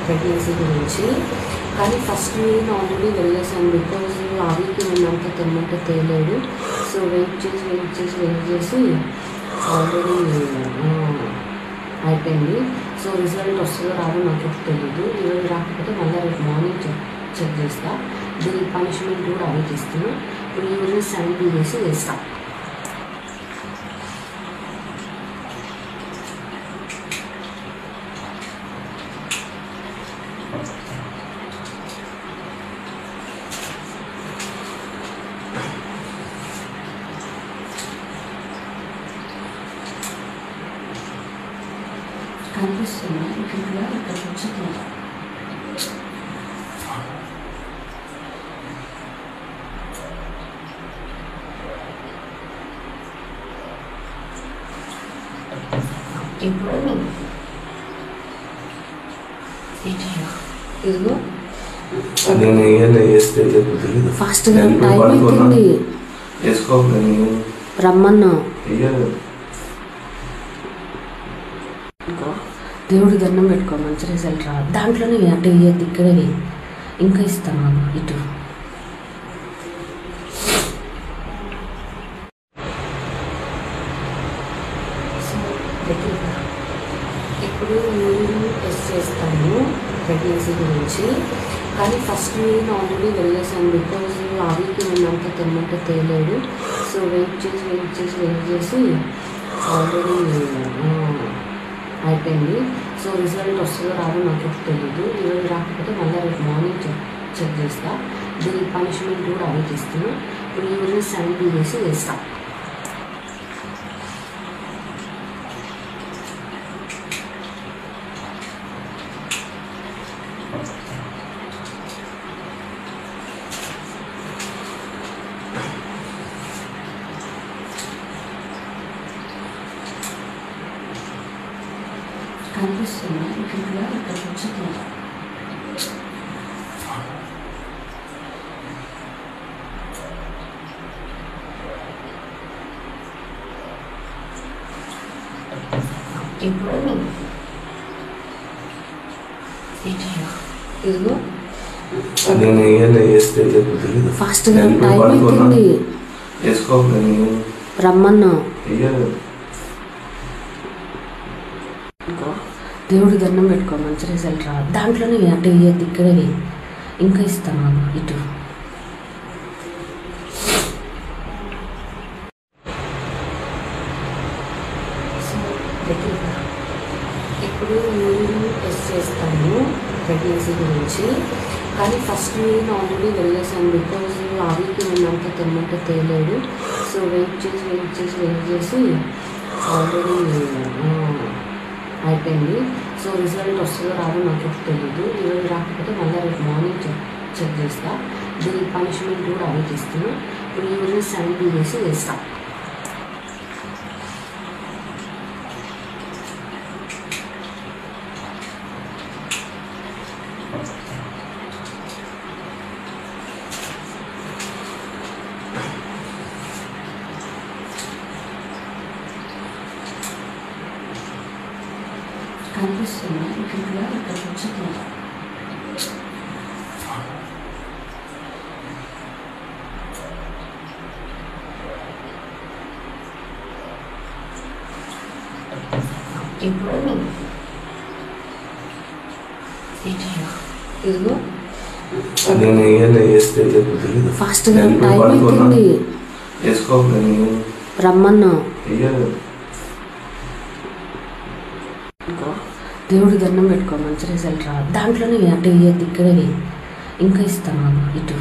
Pregnancy గురించి. కానీ first నేను ఆల్రెడీ వెళ్ళేసాను, బికాజ్ ఆ వీక్ నేనంతా తెమ్మంటే తేలేడు. సో వెయిట్ చేసి ఆల్రెడీ అయిపోయింది. సో రిజల్ట్ వస్తుందో రాదో నాకు తెలీదు. ఈరోజు రాకపోతే మళ్ళీ రేపు మార్నింగ్ చెక్ చేస్తా. దీని పనిష్మెంట్ కూడా ఆలోచిస్తాను. ఇప్పుడు ఈరోజు శాంపిల్ చేసి వేస్తాను. కనిపిస్తుంది ఇక్కడ వచ్చి ఇప్పుడు ఇదిగో ఫాస్ట్గా టైం అవుతుంది, రమ్మన్నా. దేవుడి దండం పెట్టుకో, మంచి రిజల్ట్ రా. దాంట్లోనే అటు ఇయ్యద్దు, ఇక్కడే ఇంకా ఇస్తాను మాకు ఇటు. ఇప్పుడు నేను టెస్ట్ చేస్తాను ప్రెగ్నెన్సీ గురించి. కానీ ఫస్ట్ నేను ఆల్రెడీ వెళ్ళేసాను, బికాజ్ ఆ వీక్ నేనంతా తెమ్మంటే తేలేడు. సో వెయిట్ చేసి ఆల్రెడీ అయిపోయింది. సో రిజల్ట్ వస్తుందో రాదో నాకు తెలీదు. ఈరోజు రాకపోతే మళ్ళీ రేపు మార్నింగ్ చెక్ చేస్తా. దీని పనిష్మెంట్ కూడా ఆలోచిస్తాను. ఇప్పుడు ఈరోజు శాంపిల్ చేసి వేస్తాను. కనిపిస్తుంది ఇక్కడ వచ్చి ఇప్పుడు ఇదిగో ఫాస్ట్గా టైం అవుతుంది, రమ్మన్నా. దేవుడి దండం పెట్టుకో, మంచి రిజల్ట్ రా. దాంట్లోనే అటు ఇయ్యద్దు, ఇక్కడే ఇంకా ఇస్తాను మాకు ఇటు. ఇప్పుడు నేను టెస్ట్ చేస్తాను ప్రెగ్నెన్సీ గురించి. కానీ ఫస్ట్ నేను ఆల్రెడీ వెళ్ళేసాను, బికాజ్ ఆ వీక్ నేనంతా తెమ్మంటే తేలేడు. సో వెయిట్ చేసి ఆల్రెడీ అయిపోయింది. సో రిజల్ట్ వస్తుందో రాదో నాకు తెలీదు. ఈరోజు రాకపోతే మళ్ళీ రేపు మార్నింగ్ చెక్ చేస్తా. దీని పనిష్మెంట్ కూడా ఆలోచిస్తాను. ఇప్పుడు ఈరోజు శాంపిల్ చేసి వేస్తాను. కనిపిస్తుంది ఇక్కడ వచ్చి ఇప్పుడు ఇదిగో ఫాస్ట్గా టైం అవుతుంది, రమ్మన్నా. దేవుడి దండం పెట్టుకో, మంచి రిజల్ట్ రా. దాంట్లోనే అటు ఇయ్యద్దు, ఇక్కడే ఇంకా ఇస్తాను మాకు ఇటు.